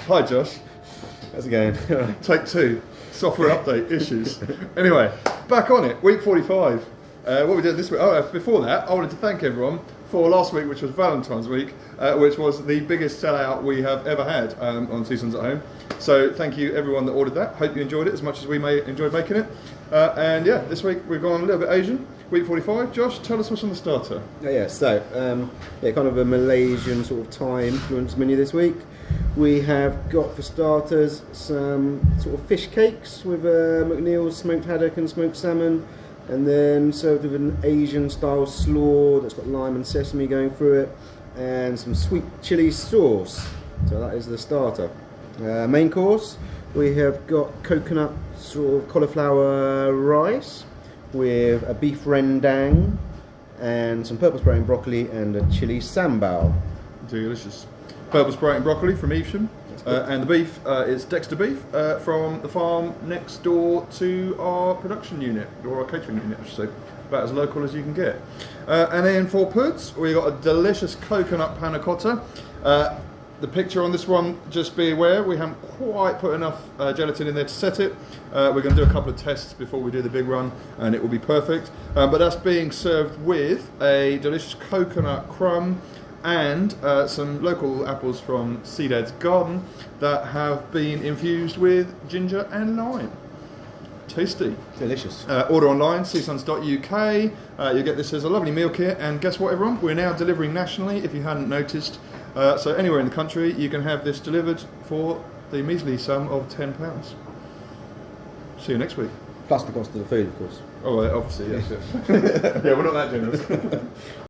Hi Josh. How's it going? Take 2. Software update issues. Anyway, back on it. Week 45. What we did this week. Before that, I wanted to thank everyone for last week, which was Valentine's week, which was the biggest sellout we have ever had on CSONS at Home. So thank you everyone that ordered that. Hope you enjoyed it as much as we enjoyed making it. And yeah, this week we've gone a little bit Asian. Week 45. Josh, tell us what's on the starter. Kind of a Malaysian sort of Thai influence menu this week. We have got, for starters, some sort of fish cakes with McNeil's smoked haddock and smoked salmon, and then served with an Asian style slaw that's got lime and sesame going through it, and some sweet chili sauce. So that is the starter. Main course, we have got coconut sort of cauliflower rice with a beef rendang and some purple sprouting broccoli and a chili sambal. Delicious. Purple sprouting broccoli from Evesham, and the beef is Dexter beef from the farm next door to our production unit, or our catering unit I should say, about as local as you can get. And then for puds, we got a delicious coconut panna cotta. The picture on this one, just be aware, we haven't quite put enough gelatin in there to set it. We're going to do a couple of tests before we do the big run, and it will be perfect. But that's being served with a delicious coconut crumb and some local apples from Seedad's garden that have been infused with ginger and lime. Tasty. Delicious. Order online, csons.uk. You get this as a lovely meal kit, and guess what everyone? We're now delivering nationally, if you hadn't noticed. So anywhere in the country you can have this delivered for the measly sum of £10. See you next week. Plus the cost of the food, of course. Oh, obviously, yes. Yeah, we're not that generous.